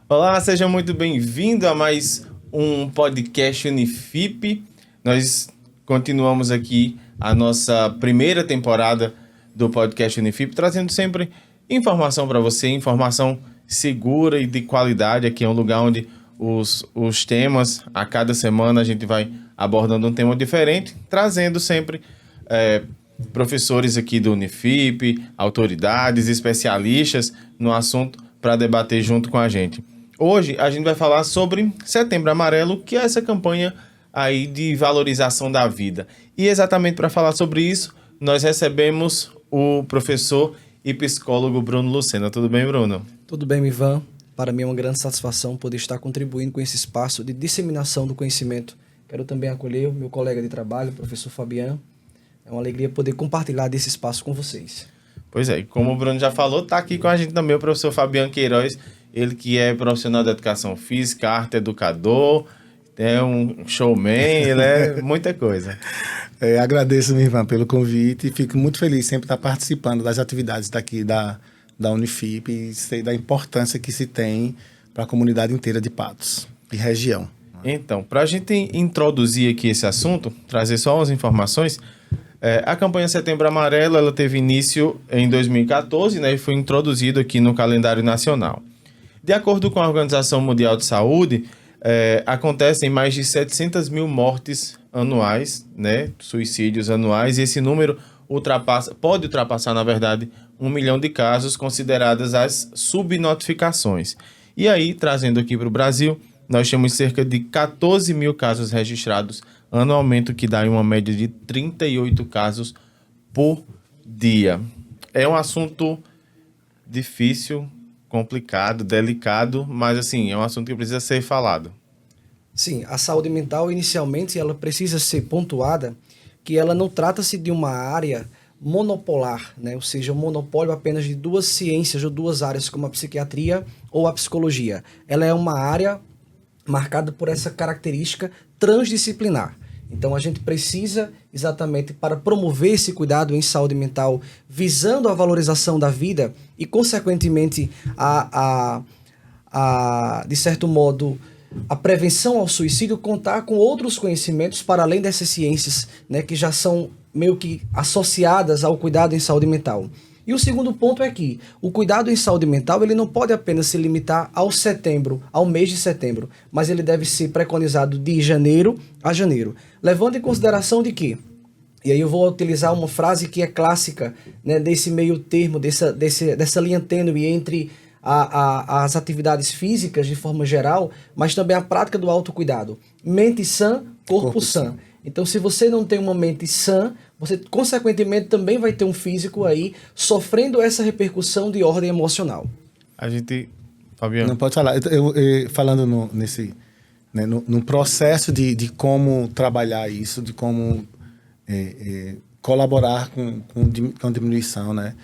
Olá, seja muito bem-vindo a mais um podcast Unifip. Nós continuamos aqui a nossa primeira temporada do podcast Unifip, trazendo sempre informação para você, informação segura e de qualidade. Aqui é um lugar onde os temas, a cada semana a gente vai abordando um tema diferente, trazendo sempre professores aqui do Unifip, autoridades, especialistas no assunto para debater junto com a gente. Hoje a gente vai falar sobre Setembro Amarelo, que é essa campanha aí de valorização da vida. E exatamente para falar sobre isso, nós recebemos o professor e psicólogo Bruno Lucena. Tudo bem, Bruno? Tudo bem, Ivan. Para mim é uma grande satisfação poder estar contribuindo com esse espaço de disseminação do conhecimento. Quero também acolher o meu colega de trabalho, o professor Fabiano. É uma alegria poder compartilhar desse espaço com vocês. Pois é, como o Bruno já falou, está aqui com a gente também o professor Fabiano Queiroz, ele que é profissional da educação física, arte educador, é um showman, ele é muita coisa. Agradeço, meu irmão, pelo convite e fico muito feliz sempre estar participando das atividades daqui da Unifip e sei da importância que se tem para a comunidade inteira de Patos e região. Então, para a gente introduzir aqui esse assunto, trazer só umas informações, a campanha Setembro Amarelo ela teve início em 2014, né, e foi introduzida aqui no calendário nacional. De acordo com a Organização Mundial de Saúde, acontecem mais de 700 mil mortes anuais, né, suicídios anuais, e esse número pode ultrapassar, na verdade, 1 milhão de casos, consideradas as subnotificações. E aí, trazendo aqui para o Brasil, nós temos cerca de 14 mil casos registrados anualmente, o que dá uma média de 38 casos por dia. É um assunto difícil, complicado, delicado, mas assim, é um assunto que precisa ser falado. Sim, a saúde mental, inicialmente, ela precisa ser pontuada que ela não trata-se de uma área monopolar, né? Ou seja, um monopólio apenas de duas ciências ou duas áreas, como a psiquiatria ou a psicologia. Ela é uma área marcada por essa característica transdisciplinar. Então, a gente precisa, exatamente para promover esse cuidado em saúde mental, visando a valorização da vida e, consequentemente, de certo modo, a prevenção ao suicídio, contar com outros conhecimentos para além dessas ciências, né, que já são meio que associadas ao cuidado em saúde mental. E o segundo ponto é que o cuidado em saúde mental ele não pode apenas se limitar ao mês de setembro, mas ele deve ser preconizado de janeiro a janeiro, levando em consideração de que, e aí eu vou utilizar uma frase que é clássica, né, desse meio termo, dessa linha tênue entre as atividades físicas de forma geral, mas também a prática do autocuidado. Mente sã, corpo sã. Então, se você não tem uma mente sã, você, consequentemente, também vai ter um físico aí sofrendo essa repercussão de ordem emocional. Fabiano? Não pode falar. Falando no processo de como trabalhar isso, de como colaborar com a diminuição, né,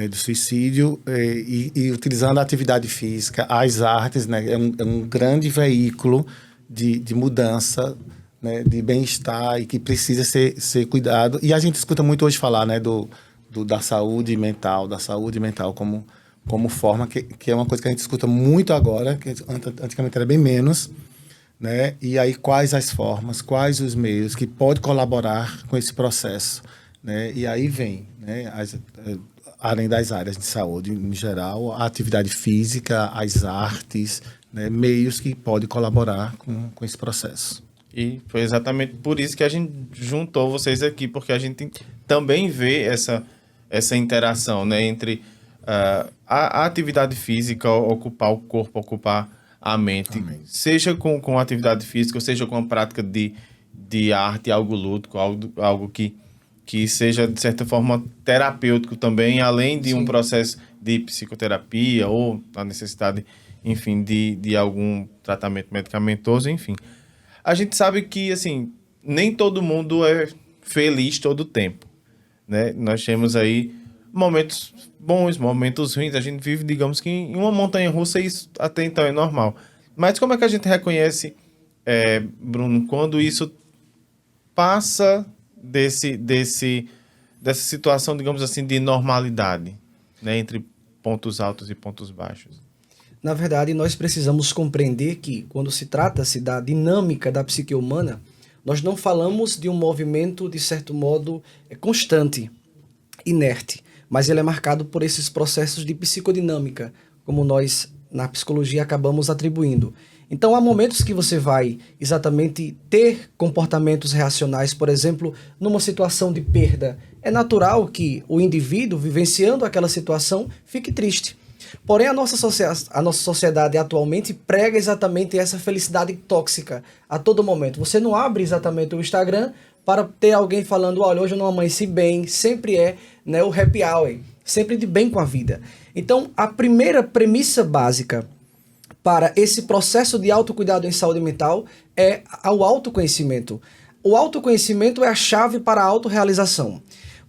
do suicídio e utilizando a atividade física, as artes, né, é um grande veículo de mudança, né, de bem-estar e que precisa ser cuidado. E a gente escuta muito hoje falar, né, da saúde mental como forma, que é uma coisa que a gente escuta muito agora, que antigamente era bem menos, né? E aí quais as formas, quais os meios que pode colaborar com esse processo, né? E aí vem, né, além das áreas de saúde em geral, a atividade física, as artes, né, meios que podem colaborar com esse processo. E foi exatamente por isso que a gente juntou vocês aqui, porque a gente também vê essa interação, né, entre a atividade física, ocupar o corpo, ocupar a mente. Amém. Seja com atividade física, ou seja com a prática de arte, algo lúdico, algo que seja, de certa forma, terapêutico também, além de Sim. um processo de psicoterapia ou a necessidade, enfim, de algum tratamento medicamentoso, enfim. A gente sabe que, assim, nem todo mundo é feliz todo o tempo, né? Nós temos aí momentos bons, momentos ruins. A gente vive, digamos que, em uma montanha-russa e isso até então é normal. Mas como é que a gente reconhece, Bruno, quando isso passa dessa situação, digamos assim, de normalidade, né, entre pontos altos e pontos baixos? Na verdade, nós precisamos compreender que, quando se trata-se da dinâmica da psique humana, nós não falamos de um movimento, de certo modo, constante, inerte, mas ele é marcado por esses processos de psicodinâmica, como nós, na psicologia, acabamos atribuindo. Então, há momentos que você vai exatamente ter comportamentos reacionais, por exemplo, numa situação de perda. É natural que o indivíduo, vivenciando aquela situação, fique triste. Porém, a nossa sociedade atualmente prega exatamente essa felicidade tóxica a todo momento. Você não abre exatamente o Instagram para ter alguém falando, olha, hoje eu não amanheci bem, sempre é, né, o happy hour, sempre de bem com a vida. Então, a primeira premissa básica para esse processo de autocuidado em saúde mental é o autoconhecimento. O autoconhecimento é a chave para a autorrealização.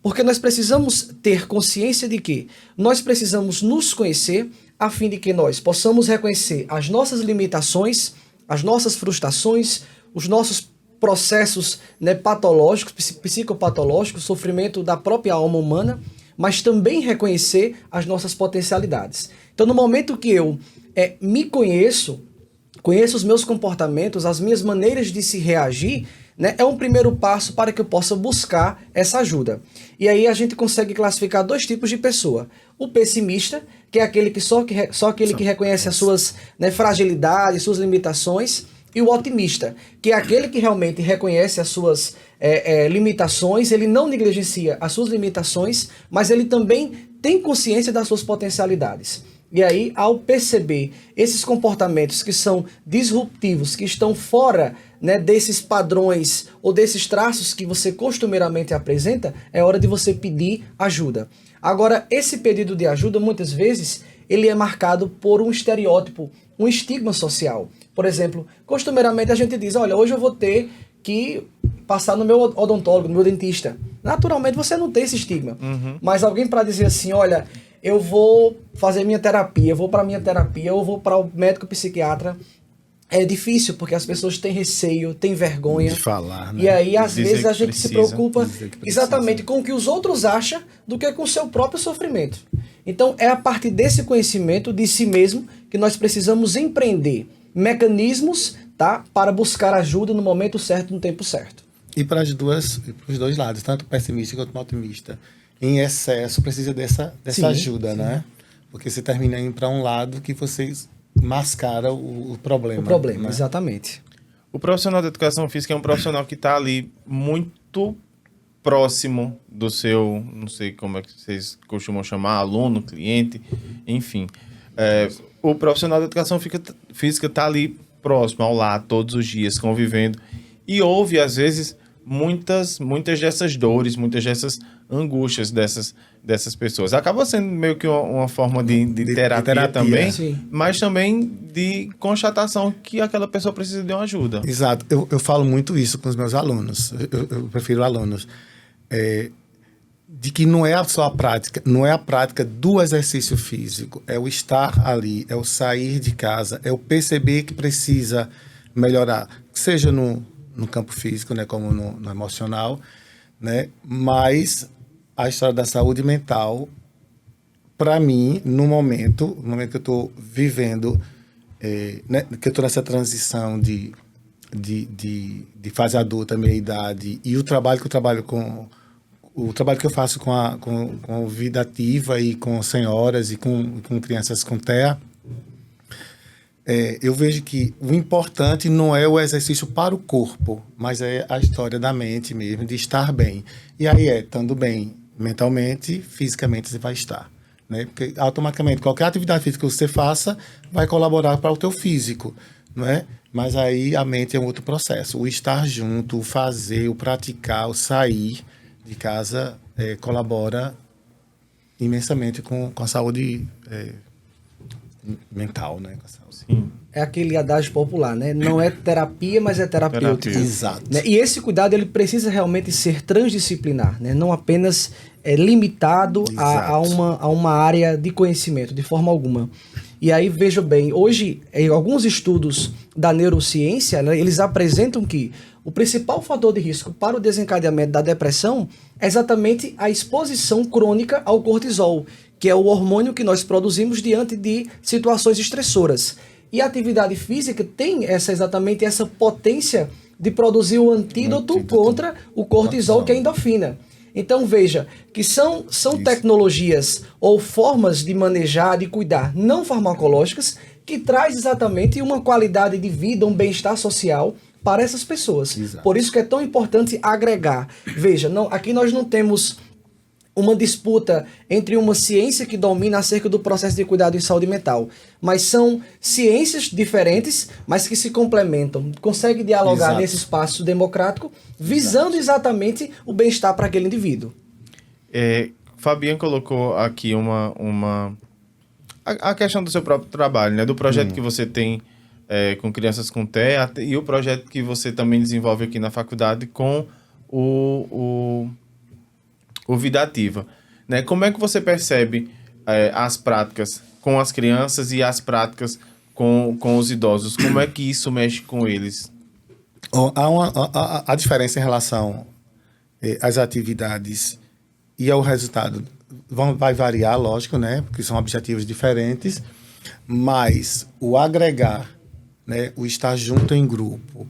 Porque nós precisamos ter consciência de que nós precisamos nos conhecer a fim de que nós possamos reconhecer as nossas limitações, as nossas frustrações, os nossos processos, né, patológicos, psicopatológicos, sofrimento da própria alma humana, mas também reconhecer as nossas potencialidades. Então, no momento que eu me conheço os meus comportamentos, as minhas maneiras de se reagir, né, é um primeiro passo para que eu possa buscar essa ajuda. E aí a gente consegue classificar dois tipos de pessoa. O pessimista, que é aquele que só aquele que reconhece as suas, né, fragilidades, suas limitações, e o otimista, que é aquele que realmente reconhece as suas limitações, ele não negligencia as suas limitações, mas ele também tem consciência das suas potencialidades. E aí, ao perceber esses comportamentos que são disruptivos, que estão fora, né, desses padrões ou desses traços que você costumeiramente apresenta, é hora de você pedir ajuda. Agora, esse pedido de ajuda, muitas vezes, ele é marcado por um estereótipo, um estigma social. Por exemplo, costumeiramente a gente diz, olha, hoje eu vou ter que passar no meu odontólogo, no meu dentista. Naturalmente você não tem esse estigma. Mas alguém para dizer assim, olha, eu vou fazer minha terapia, eu vou para minha terapia, eu vou para o médico psiquiatra. É difícil, porque as pessoas têm receio, têm vergonha. De falar, né? E aí, às Dizer vezes, que a gente precisa, se preocupa dizer que precisa. exatamente com o que os outros acham do que com o seu próprio sofrimento. Então, é a partir desse conhecimento de si mesmo que nós precisamos empreender mecanismos, tá, para buscar ajuda no momento certo, no tempo certo. E para os dois lados, tanto o pessimista quanto o otimista. Em excesso, precisa dessa Sim, ajuda, sim. né? Porque você termina indo para um lado que vocês mascara o problema. O problema, né? exatamente. O profissional da educação física é um profissional que está ali muito próximo do seu, não sei como é que vocês costumam chamar, aluno, cliente, enfim. O profissional da educação física está ali próximo, ao lado, todos os dias, convivendo. E ouve, às vezes, muitas dessas dores, muitas dessas angústias dessas pessoas. Acaba sendo meio que uma forma de terapia também, sim. mas também de constatação que aquela pessoa precisa de uma ajuda. Exato. Eu falo muito isso com os meus alunos. Eu prefiro alunos. De que não é só a prática, não é a prática do exercício físico, é o estar ali, é o sair de casa, é o perceber que precisa melhorar, seja no campo físico, né, como no emocional, né, mas a história da saúde mental, para mim, no momento que eu estou vivendo, né, que eu estou nessa transição de fase adulta, meia idade, e o trabalho que eu faço com vida ativa e com senhoras e com crianças com TEA, eu vejo que o importante não é o exercício para o corpo, mas é a história da mente mesmo, de estar bem. E aí estando bem mentalmente, fisicamente você vai estar, né? Porque automaticamente qualquer atividade física que você faça vai colaborar para o teu físico, não é? Mas aí a mente é um outro processo. O estar junto, o fazer, o praticar, o sair de casa colabora imensamente com a saúde mental, né? Com a saúde. Sim. É aquele adágio popular, né? Não é terapia, mas é terapêutico. Exato. Né? E esse cuidado, ele precisa realmente ser transdisciplinar, né? Não apenas limitado a uma área de conhecimento, de forma alguma. E aí, veja bem, hoje, em alguns estudos da neurociência, né, eles apresentam que O principal fator de risco para o desencadeamento da depressão é exatamente a exposição crônica ao cortisol, que é o hormônio que nós produzimos diante de situações estressoras. E a atividade física tem exatamente essa potência de produzir o antídoto contra o cortisol, que é a endorfina. Então veja que são tecnologias ou formas de manejar, de cuidar não farmacológicas, que traz exatamente uma qualidade de vida, um bem-estar social para essas pessoas. Exato. Por isso que é tão importante agregar. Veja, aqui nós não temos uma disputa entre uma ciência que domina acerca do processo de cuidado em saúde mental, mas são ciências diferentes, mas que se complementam, conseguem dialogar Exato. nesse espaço democrático, visando exatamente o bem-estar para aquele indivíduo. Fabiano colocou aqui a questão do seu próprio trabalho, né? Do projeto que você tem com crianças com TEA e o projeto que você também desenvolve aqui na faculdade com o Vida Ativa, né? Como é que você percebe as práticas com as crianças e as práticas com os idosos? Como é que isso mexe com eles? A diferença em relação às atividades e ao resultado vai variar, lógico, né? Porque são objetivos diferentes, mas o agregar, né? O estar junto em grupo,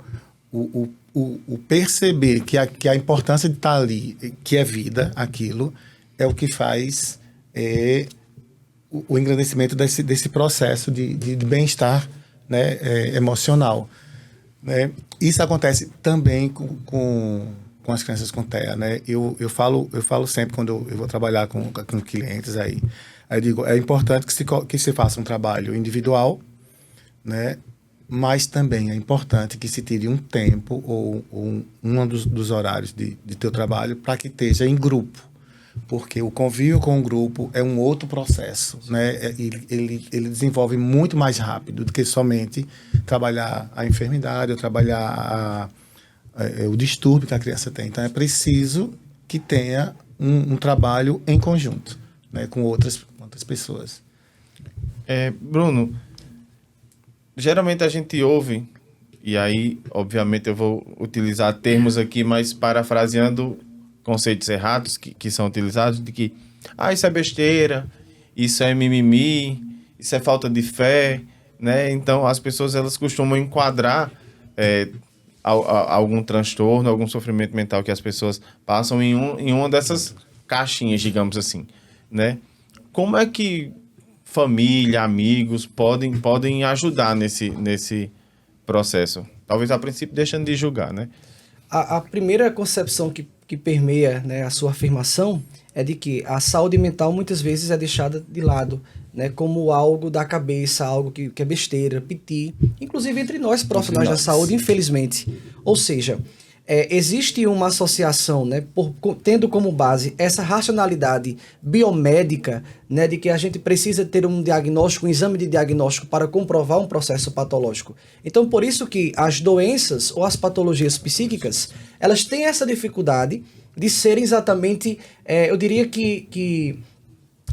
o perceber que a importância de estar ali, que é vida, aquilo, é o que faz o engrandecimento desse processo de bem-estar, né, emocional. Né? Isso acontece também com as crianças com TEA. Né? Eu falo sempre quando eu vou trabalhar com clientes aí eu digo, é importante que se faça um trabalho individual, né? Mas também é importante que se tire um tempo ou um dos horários de teu trabalho para que esteja em grupo, porque o convívio com o grupo é um outro processo, né? Ele desenvolve muito mais rápido do que somente trabalhar a enfermidade ou trabalhar o distúrbio que a criança tem. Então é preciso que tenha um trabalho em conjunto, né? Com outras pessoas. Bruno, geralmente a gente ouve, e aí, obviamente, eu vou utilizar termos aqui, mas parafraseando conceitos errados que são utilizados, de que isso é besteira, isso é mimimi, isso é falta de fé, né? Então, as pessoas elas costumam enquadrar algum transtorno, algum sofrimento mental que as pessoas passam em uma dessas caixinhas, digamos assim, né? Como é que família, amigos podem ajudar nesse processo? Talvez a princípio deixando de julgar, né? A primeira concepção que permeia, né, a sua afirmação é de que a saúde mental muitas vezes é deixada de lado, né, como algo da cabeça, algo que é besteira, piti, inclusive entre nós profissionais da saúde, infelizmente. Ou seja, existe uma associação, né, tendo como base essa racionalidade biomédica, né, de que a gente precisa ter um diagnóstico, um exame de diagnóstico para comprovar um processo patológico. Então, por isso que as doenças ou as patologias psíquicas, elas têm essa dificuldade de serem exatamente, eu diria que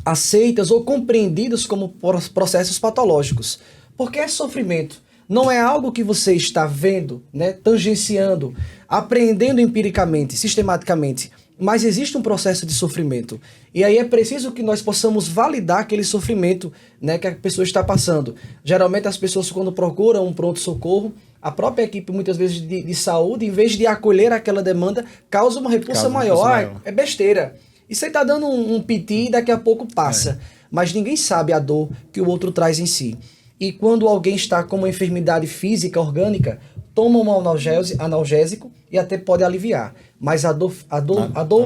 aceitas ou compreendidas como processos patológicos. Porque é sofrimento. Não é algo que você está vendo, né, tangenciando, apreendendo empiricamente, sistematicamente, mas existe um processo de sofrimento. E aí é preciso que nós possamos validar aquele sofrimento, né, que a pessoa está passando. Geralmente as pessoas, quando procuram um pronto-socorro, a própria equipe, muitas vezes, de saúde, em vez de acolher aquela demanda, causa uma repulsa maior. É besteira. Isso aí está dando um piti e daqui a pouco passa. Mas ninguém sabe a dor que o outro traz em si. E quando alguém está com uma enfermidade física, orgânica, toma um analgésico e até pode aliviar. Mas a dor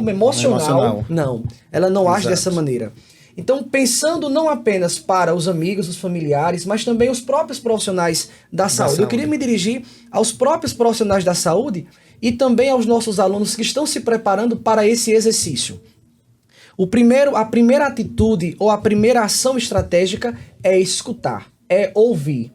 emocional, não. Ela não age dessa maneira. Então, pensando não apenas para os amigos, os familiares, mas também os próprios profissionais da saúde. Eu queria me dirigir aos próprios profissionais da saúde e também aos nossos alunos que estão se preparando para esse exercício. A primeira atitude ou a primeira ação estratégica é escutar. É ouvir.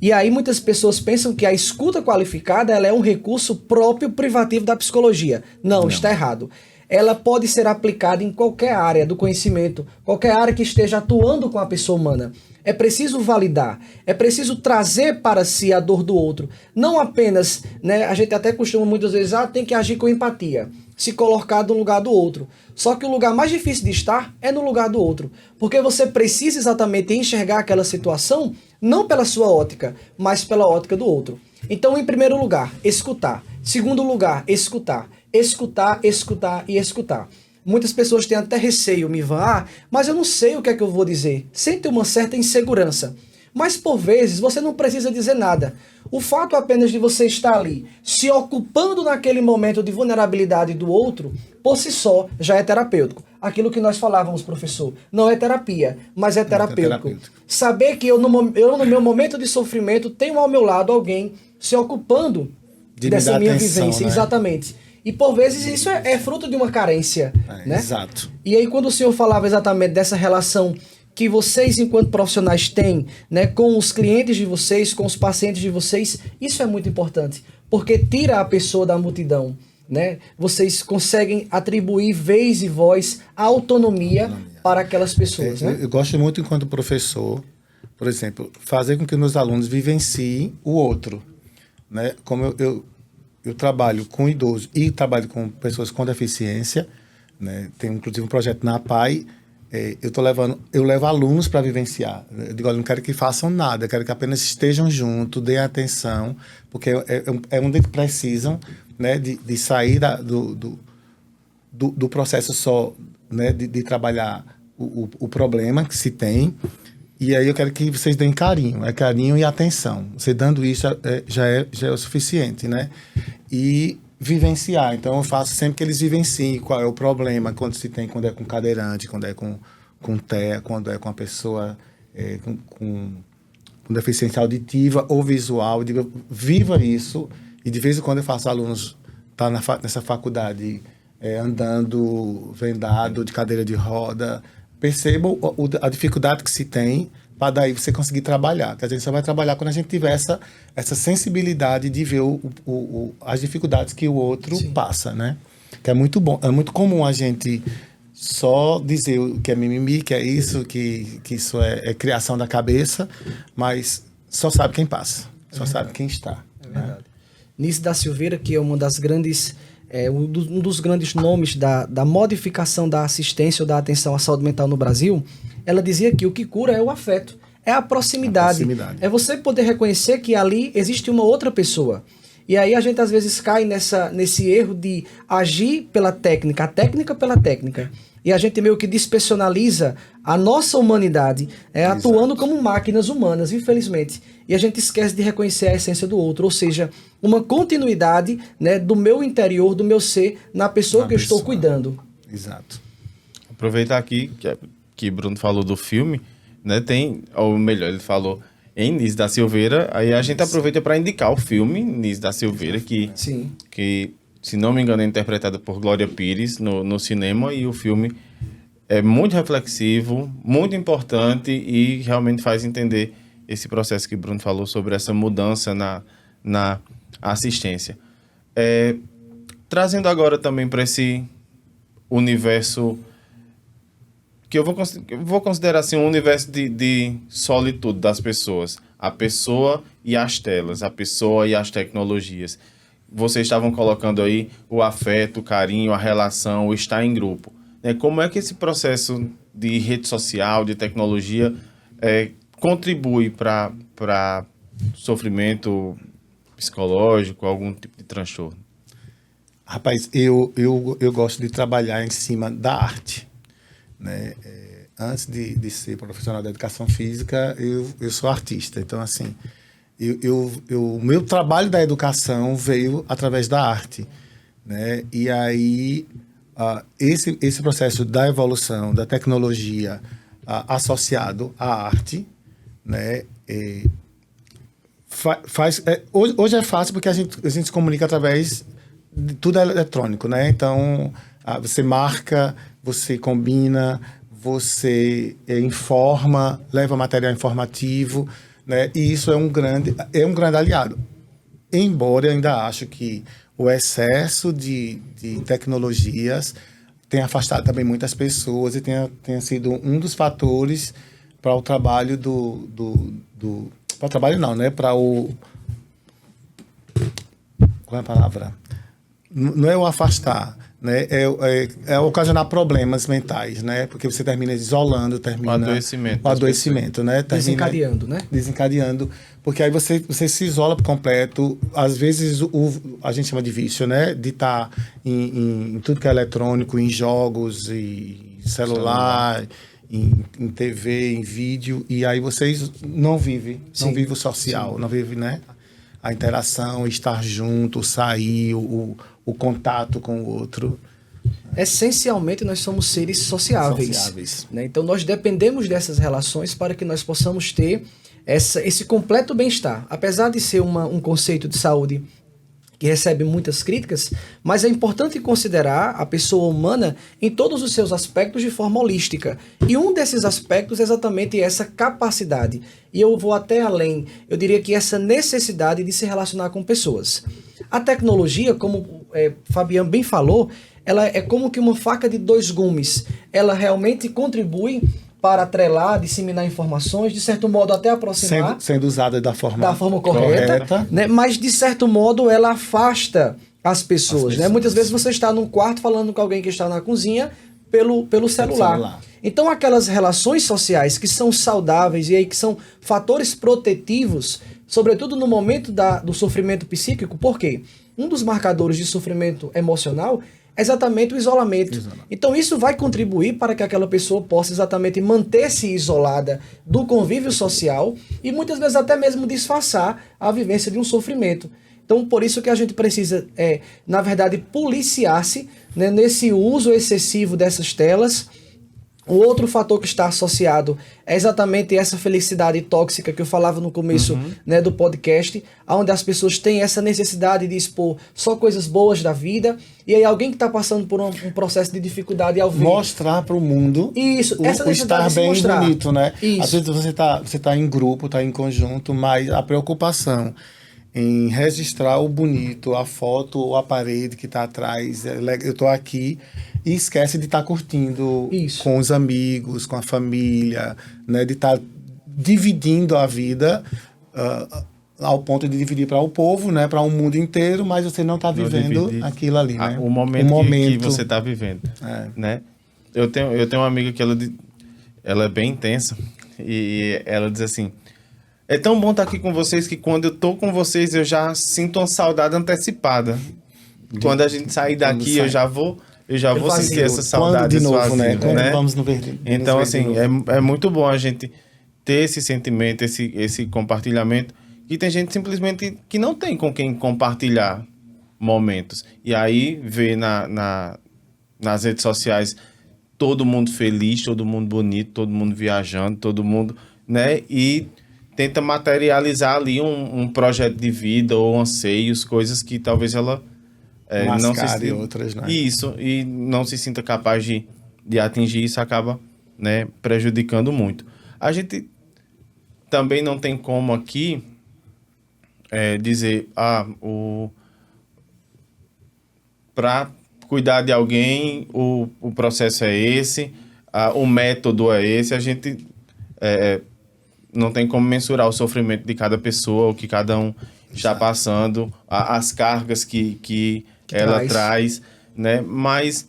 E aí muitas pessoas pensam que a escuta qualificada ela é um recurso próprio privativo da psicologia. Não, está errado. ela pode ser aplicada em qualquer área do conhecimento, qualquer área que esteja atuando com a pessoa humana. É preciso validar, é preciso trazer para si a dor do outro. Não apenas, né, a gente até costuma muitas vezes, tem que agir com empatia, se colocar no lugar do outro. Só que o lugar mais difícil de estar é no lugar do outro. Porque você precisa exatamente enxergar aquela situação, não pela sua ótica, mas pela ótica do outro. Então, em primeiro lugar, escutar. Segundo lugar, escutar. Escutar, escutar e escutar. Muitas pessoas têm até receio, Mivan, mas eu não sei o que é que eu vou dizer. Sentem uma certa insegurança. Mas, por vezes, você não precisa dizer nada. O fato apenas de você estar ali, se ocupando naquele momento de vulnerabilidade do outro, por si só, já é terapêutico. Aquilo que nós falávamos, professor, não é terapia, mas é terapêutico. Saber que eu, no meu momento de sofrimento, tenho ao meu lado alguém se ocupando dessa minha vivência. Né? Exatamente. E por vezes isso é fruto de uma carência, né? Exato. E aí quando o senhor falava exatamente dessa relação que vocês enquanto profissionais têm, né, com os clientes de vocês, com os pacientes de vocês, isso é muito importante, porque tira a pessoa da multidão, né? Vocês conseguem atribuir vez e voz, autonomia para aquelas pessoas, né? Eu gosto muito enquanto professor, por exemplo, fazer com que meus alunos vivenciem o outro, né? Como eu trabalho com idosos e trabalho com pessoas com deficiência, né? Tem inclusive um projeto na APAI, eu levo alunos para vivenciar. Eu digo, olha, não quero que façam nada, eu quero que apenas estejam juntos, deem atenção, porque é onde eles precisam, né, de sair do processo só, né, de trabalhar o problema que se tem. E aí eu quero que vocês deem carinho, carinho e atenção. Você dando isso já é o suficiente, né? E vivenciar. Então eu faço sempre que eles vivenciem qual é o problema, quando é com cadeirante, quando é com TEA, quando é com a pessoa com deficiência auditiva ou visual. Eu digo, viva isso. E de vez em quando eu faço alunos nessa faculdade andando, vendado, de cadeira de roda. Percebam a dificuldade que se tem para daí você conseguir trabalhar. Que a gente só vai trabalhar quando a gente tiver essa sensibilidade de ver as dificuldades que o outro passa, né? Que é muito bom. É muito comum a gente só dizer que é mimimi, que é isso, que isso é criação da cabeça, mas só sabe quem passa, só sabe quem está. É verdade. Né? Nice da Silveira, que é uma das grandes... um dos grandes nomes da modificação da assistência ou da atenção à saúde mental no Brasil, ela dizia que o que cura é o afeto, é a proximidade. É você poder reconhecer que ali existe uma outra pessoa. E aí a gente às vezes cai nesse erro de agir pela técnica, a técnica pela técnica. E a gente meio que despersonaliza a nossa humanidade, atuando como máquinas humanas, infelizmente. E a gente esquece de reconhecer a essência do outro, ou seja, uma continuidade, né, do meu interior, do meu ser, na pessoa que eu estou cuidando. Exato. Aproveitar aqui que Bruno falou do filme, né, ou melhor, ele falou em Nice da Silveira, aí a gente aproveita para indicar o filme Nice da Silveira, que se não me engano, é interpretada por Glória Pires no cinema, e o filme é muito reflexivo, muito importante e realmente faz entender esse processo que Bruno falou sobre essa mudança na assistência. Trazendo agora também para esse universo que eu vou considerar assim, um universo de solitude das pessoas. A pessoa e as telas, a pessoa e as tecnologias. Vocês estavam colocando aí o afeto, o carinho, a relação, o estar em grupo. Como é que esse processo de rede social, de tecnologia, contribui para sofrimento psicológico, algum tipo de transtorno? Rapaz, eu gosto de trabalhar em cima da arte, né? Antes de ser profissional da educação física, eu sou artista. Então, assim, o meu trabalho da educação veio através da arte, né? E aí, esse processo da evolução, da tecnologia associado à arte, né? Hoje é fácil porque a gente se comunica através de tudo eletrônico, né? Então, você marca, você combina, você informa, leva material informativo, né? E isso é um grande aliado. Embora eu ainda acho que o excesso de tecnologias tem afastado também muitas pessoas e tenha sido um dos fatores para o trabalho para o trabalho não, né? Para o... Qual é a palavra? Não é o afastar, né? É ocasionar problemas mentais, né? Porque você termina isolando, termina... O adoecimento, né? Desencadeando. Porque aí você se isola por completo. Às vezes, a gente chama de vício, né? De estar em tudo que é eletrônico, em jogos, e celular. Em TV, em vídeo. E aí vocês não vivem o social, não vivem, né? A interação, estar junto, sair, o contato com o outro. Essencialmente, nós somos seres sociáveis. Né? Então, nós dependemos dessas relações para que nós possamos ter esse completo bem-estar. Apesar de ser um conceito de saúde que recebe muitas críticas, mas é importante considerar a pessoa humana em todos os seus aspectos de forma holística. E um desses aspectos é exatamente essa capacidade. E eu vou até além, eu diria que essa necessidade de se relacionar com pessoas. A tecnologia, como Fabiano bem falou, ela é como que uma faca de dois gumes. Ela realmente contribui para atrelar, disseminar informações, de certo modo até aproximar. Sendo usada da forma correta. Né? Mas, de certo modo, ela afasta as pessoas. Né? Muitas vezes você está num quarto falando com alguém que está na cozinha pelo celular. Então, aquelas relações sociais que são saudáveis e aí que são fatores protetivos, sobretudo no momento do sofrimento psíquico, por quê? Um dos marcadores de sofrimento emocional é exatamente o isolamento. Então isso vai contribuir para que aquela pessoa possa exatamente manter-se isolada do convívio social e muitas vezes até mesmo disfarçar a vivência de um sofrimento. Então por isso que a gente precisa, na verdade, policiar-se, né, nesse uso excessivo dessas telas. O outro fator que está associado é exatamente essa felicidade tóxica que eu falava no começo, né, do podcast, onde as pessoas têm essa necessidade de expor só coisas boas da vida, e aí alguém que está passando por um processo de dificuldade ao ver... Mostrar para o mundo essa o estar bem mostrar. Bonito, né? Isso. Às vezes você tá em grupo, está em conjunto, mas a preocupação em registrar o bonito, a foto ou a parede que está atrás, eu estou aqui, e esquece de estar curtindo com os amigos, com a família, né? De estar dividindo a vida ao ponto de dividir para o povo, né? Para o mundo inteiro, mas você não está vivendo aquilo ali, né? O momento que você está vivendo, né? Eu tenho uma amiga que ela é bem intensa e ela diz assim: é tão bom estar aqui com vocês que quando eu tô com vocês eu já sinto uma saudade antecipada. Quando a gente sair daqui eu já vou sentir essa saudade de novo, vazio, né? né? Vamos no verde. Então, assim, é muito bom a gente ter esse sentimento, esse compartilhamento, e tem gente simplesmente que não tem com quem compartilhar momentos. E aí vê nas redes sociais todo mundo feliz, todo mundo bonito, todo mundo viajando, todo mundo, né? E tenta materializar ali um projeto de vida ou anseios, coisas que talvez ela não se sinta, outras, né? Isso, e não se sinta capaz de atingir, isso acaba, né, prejudicando muito. A gente também não tem como aqui dizer, para cuidar de alguém, o processo é esse, o método é esse. A gente não tem como mensurar o sofrimento de cada pessoa, o que cada um está passando, as cargas que ela traz, né? Mas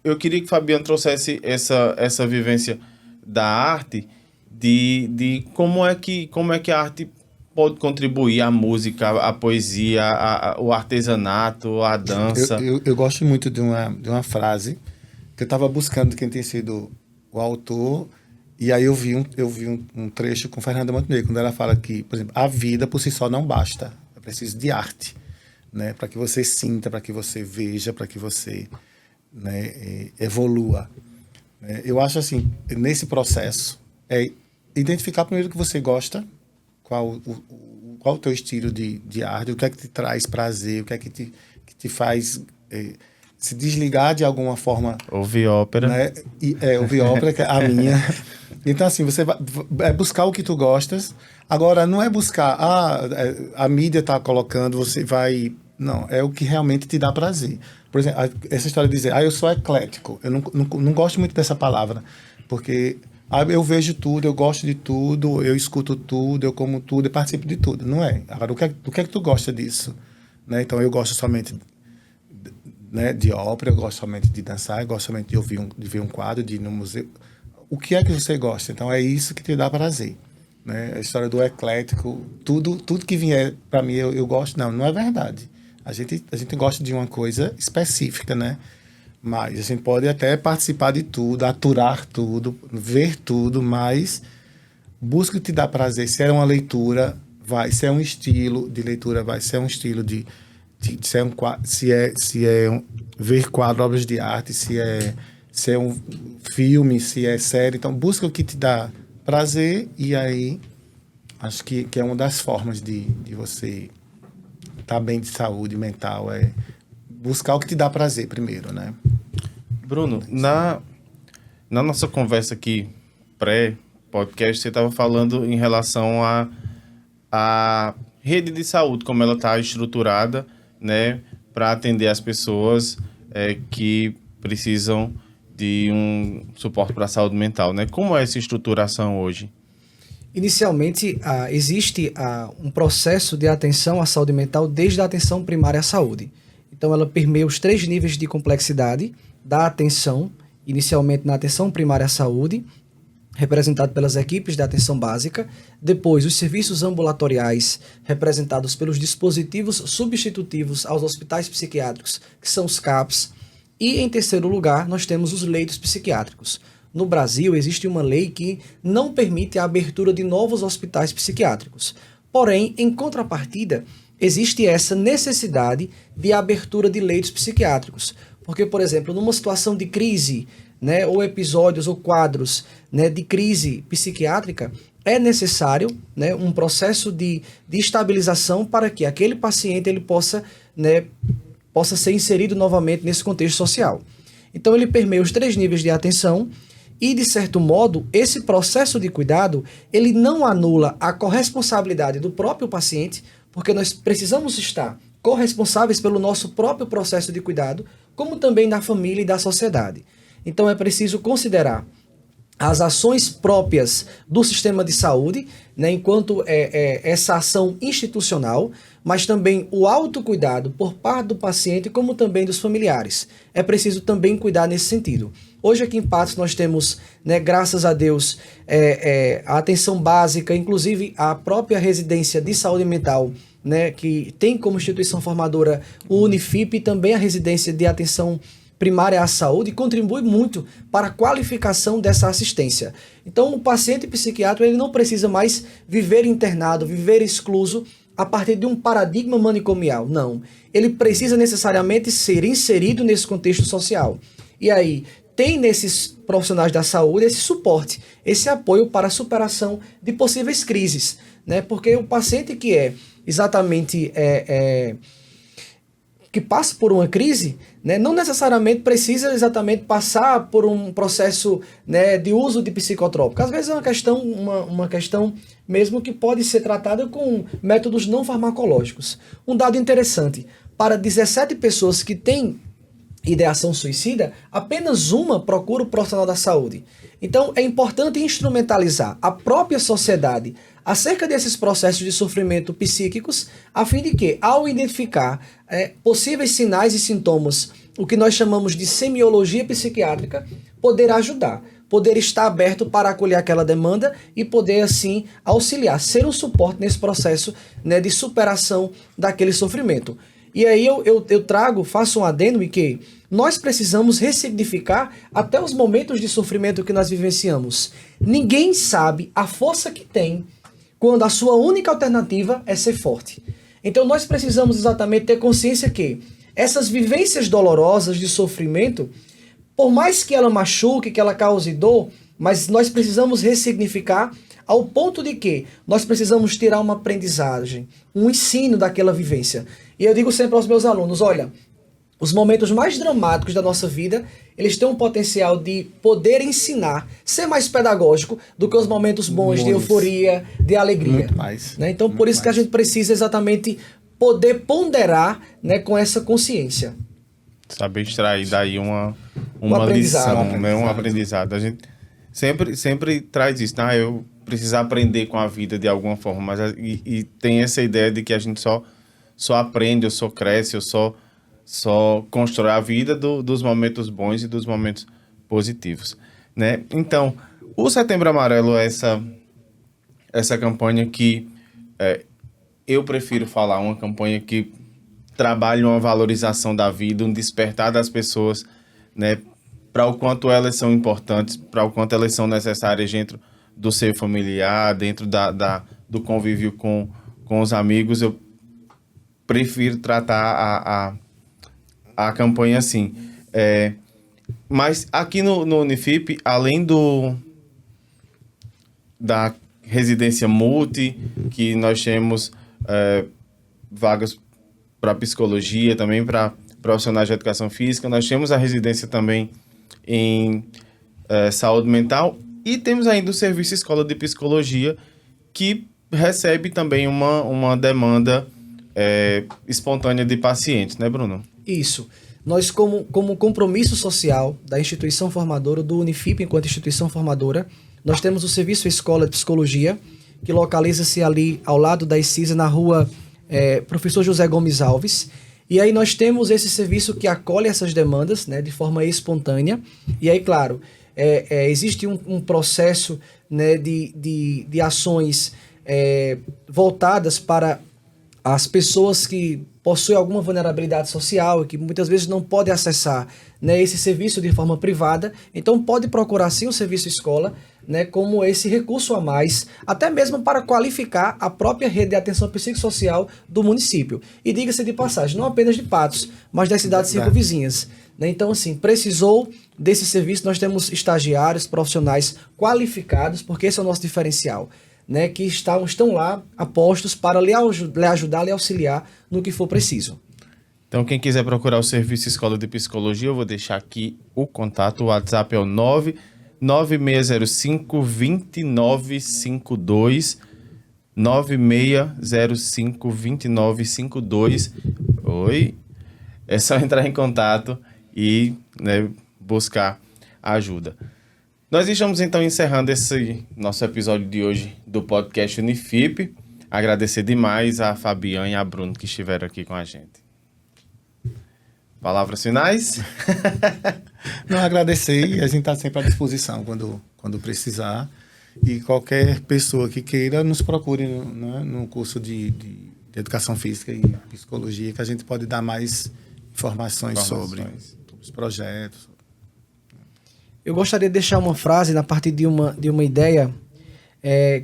eu queria que o Fabiano trouxesse essa vivência da arte, de como é que a arte pode contribuir, a música, a poesia, o artesanato, a dança. Eu gosto muito de uma frase que eu estava buscando quem tem sido o autor, e aí eu vi um trecho com Fernanda Montenegro, quando ela fala que, por exemplo, a vida por si só não basta, é preciso de arte, né? Para que você sinta, para que você veja, para que você, né, evolua. Eu acho assim, nesse processo, identificar primeiro o que você gosta, qual o teu estilo de arte, o que é que te traz prazer, o que é que te faz se desligar de alguma forma. Ouvir ópera. Né? Ouvir ópera, que é a minha. Então, assim, você vai buscar o que tu gostas. Agora, não é buscar, a mídia está colocando, você vai Não, é o que realmente te dá prazer. Por exemplo, essa história de dizer, eu sou eclético. Eu não gosto muito dessa palavra, porque eu vejo tudo, eu gosto de tudo, eu escuto tudo, eu como tudo, eu participo de tudo. Não é. Agora, o que é que tu gosta disso? Né? Então, eu gosto somente, né, de ópera, eu gosto somente de dançar, eu gosto somente de ver um quadro, de ir no museu. O que é que você gosta? Então, é isso que te dá prazer. Né? A história do eclético, tudo que vier para mim eu gosto. Não é verdade. A gente gosta de uma coisa específica, né? Mas a gente pode até participar de tudo, aturar tudo, ver tudo, mas busca o que te dá prazer. Se é uma leitura, vai ser um estilo de leitura, vai ser um estilo se é ver quadros, obras de arte, se é um filme, se é série. Então, busca o que te dá prazer, e aí acho que é uma das formas de você estar bem de saúde mental, é buscar o que te dá prazer primeiro, né? Bruno, na nossa conversa aqui, pré-podcast, você estava falando em relação à rede de saúde, como ela está estruturada, né, para atender as pessoas que precisam de um suporte para a saúde mental, né? Como é essa estruturação hoje? Inicialmente, existe um processo de atenção à saúde mental desde a atenção primária à saúde. Então, ela permeia os 3 níveis de complexidade da atenção, inicialmente na atenção primária à saúde, representado pelas equipes da atenção básica, depois os serviços ambulatoriais, representados pelos dispositivos substitutivos aos hospitais psiquiátricos, que são os CAPs, e, em terceiro lugar, nós temos os leitos psiquiátricos. No Brasil, existe uma lei que não permite a abertura de novos hospitais psiquiátricos. Porém, em contrapartida, existe essa necessidade de abertura de leitos psiquiátricos. Porque, por exemplo, numa situação de crise, né, ou episódios ou quadros, né, de crise psiquiátrica, é necessário, né, um processo de estabilização para que aquele paciente ele possa ser inserido novamente nesse contexto social. Então, ele permeia os 3 níveis de atenção e, de certo modo, esse processo de cuidado, ele não anula a corresponsabilidade do próprio paciente, porque nós precisamos estar corresponsáveis pelo nosso próprio processo de cuidado, como também da família e da sociedade. Então, é preciso considerar as ações próprias do sistema de saúde, né, enquanto essa ação institucional, mas também o autocuidado por parte do paciente, como também dos familiares. É preciso também cuidar nesse sentido. Hoje aqui em Patos nós temos, né, graças a Deus, a atenção básica, inclusive a própria residência de saúde mental, né, que tem como instituição formadora o Unifip, e também a residência de atenção primária à saúde, contribui muito para a qualificação dessa assistência. Então, o paciente psiquiátrico ele não precisa mais viver internado, viver excluso a partir de um paradigma manicomial. Não. Ele precisa necessariamente ser inserido nesse contexto social. E aí, tem nesses profissionais da saúde esse suporte, esse apoio para a superação de possíveis crises, né? Porque o paciente que é exatamente que passa por uma crise, né, não necessariamente precisa exatamente passar por um processo, né, de uso de psicotrópico. Às vezes é uma questão mesmo que pode ser tratada com métodos não farmacológicos. Um dado interessante, para 17 pessoas que têm ideação suicida, apenas uma procura o profissional da saúde. Então, é importante instrumentalizar a própria sociedade acerca desses processos de sofrimento psíquicos, a fim de que, ao identificar possíveis sinais e sintomas, o que nós chamamos de semiologia psiquiátrica, poder ajudar, poder estar aberto para acolher aquela demanda e poder, assim, auxiliar, ser um suporte nesse processo, né, de superação daquele sofrimento. E aí eu faço um adendo em que nós precisamos ressignificar até os momentos de sofrimento que nós vivenciamos. Ninguém sabe a força que tem quando a sua única alternativa é ser forte. Então nós precisamos exatamente ter consciência que essas vivências dolorosas de sofrimento, por mais que ela machuque, que ela cause dor, mas nós precisamos ressignificar ao ponto de que nós precisamos tirar uma aprendizagem, um ensino daquela vivência. E eu digo sempre aos meus alunos, olha, os momentos mais dramáticos da nossa vida, eles têm um potencial de poder ensinar, ser mais pedagógico do que os momentos bons de euforia, de alegria. Muito mais. Né? Então, por isso que a gente precisa exatamente poder ponderar, né, com essa consciência. Saber extrair daí uma aprendizado, lição, né? Um aprendizado. A gente sempre traz isso, né? Eu preciso aprender com a vida de alguma forma, mas e tem essa ideia de que a gente só aprende, ou só cresce, ou só constrói a vida dos momentos bons e dos momentos positivos, né? Então, o Setembro Amarelo é essa campanha que eu prefiro falar, uma campanha que trabalha uma valorização da vida, um despertar das pessoas, né, para o quanto elas são importantes, para o quanto elas são necessárias dentro do seio familiar, dentro do convívio com os amigos. Eu prefiro tratar a campanha assim. Mas aqui no Unifip, além da residência multi, que nós temos vagas para psicologia, também para profissionais de educação física, nós temos a residência também em saúde mental e temos ainda o serviço escola de psicologia, que recebe também uma demanda espontânea de pacientes, né, Bruno? Isso. Nós, como compromisso social da instituição formadora, do Unifip enquanto instituição formadora, nós temos o serviço escola de psicologia, que localiza-se ali ao lado da ICISA, na rua Professor José Gomes Alves. E aí nós temos esse serviço que acolhe essas demandas, né, de forma espontânea. E aí, claro, existe um processo, né, de ações voltadas para as pessoas que possuem alguma vulnerabilidade social e que muitas vezes não podem acessar, né, esse serviço de forma privada. Então pode procurar sim o serviço escola, né, como esse recurso a mais, até mesmo para qualificar a própria rede de atenção psicossocial do município. E diga-se de passagem, não apenas de Patos, mas das cidades circunvizinhas, né? Então, assim, precisou desse serviço, nós temos estagiários, profissionais qualificados, porque esse é o nosso diferencial, né, que estão lá apostos para lhe ajudar, lhe auxiliar no que for preciso. Então, quem quiser procurar o serviço escola de psicologia, eu vou deixar aqui o contato. O WhatsApp é o 9605-2952. 9605-2952. Oi. É só entrar em contato e, né, buscar ajuda. Nós estamos, então, encerrando esse nosso episódio de hoje do podcast Unifip. Agradecer demais a Fabiana e a Bruno que estiveram aqui com a gente. Palavras finais? Não, agradecer, e a gente está sempre à disposição quando precisar. E qualquer pessoa que queira, nos procure no curso de Educação Física e Psicologia, que a gente pode dar mais informações sobre os projetos. Eu gostaria de deixar uma frase a partir de uma ideia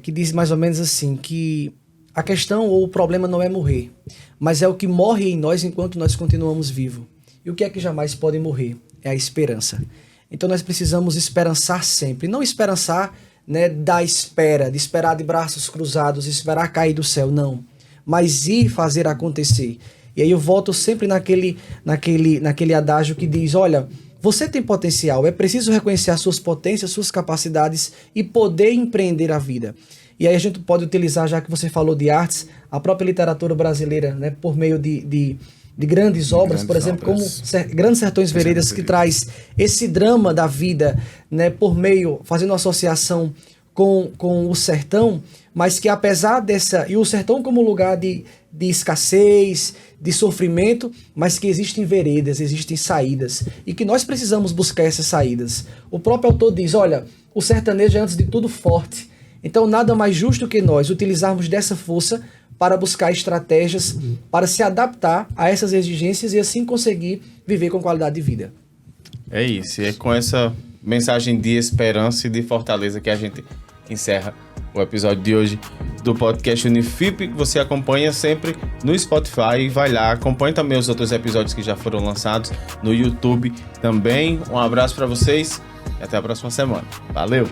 que diz mais ou menos assim, que a questão ou o problema não é morrer, mas é o que morre em nós enquanto nós continuamos vivos. E o que é que jamais pode morrer? É a esperança. Então nós precisamos esperançar sempre. Não esperançar, né, da espera, de esperar de braços cruzados, esperar cair do céu, não. Mas ir fazer acontecer. E aí eu volto sempre naquele adágio que diz, olha, você tem potencial, é preciso reconhecer as suas potências, suas capacidades e poder empreender a vida. E aí a gente pode utilizar, já que você falou de artes, a própria literatura brasileira, né, por meio de grandes obras, por exemplo, como Grandes Sertões Veredas, que traz esse drama da vida, né, por meio, fazendo uma associação com o sertão, mas que apesar e o sertão como lugar de escassez, de sofrimento, mas que existem veredas, existem saídas, e que nós precisamos buscar essas saídas. O próprio autor diz, olha, o sertanejo é antes de tudo forte, então nada mais justo que nós utilizarmos dessa força para buscar estratégias para se adaptar a essas exigências e assim conseguir viver com qualidade de vida. É isso, é com essa mensagem de esperança e de fortaleza que a gente encerra o episódio de hoje do podcast Unifip, que você acompanha sempre no Spotify. Vai lá, acompanhe também os outros episódios que já foram lançados no YouTube também. Um abraço para vocês e até a próxima semana. Valeu!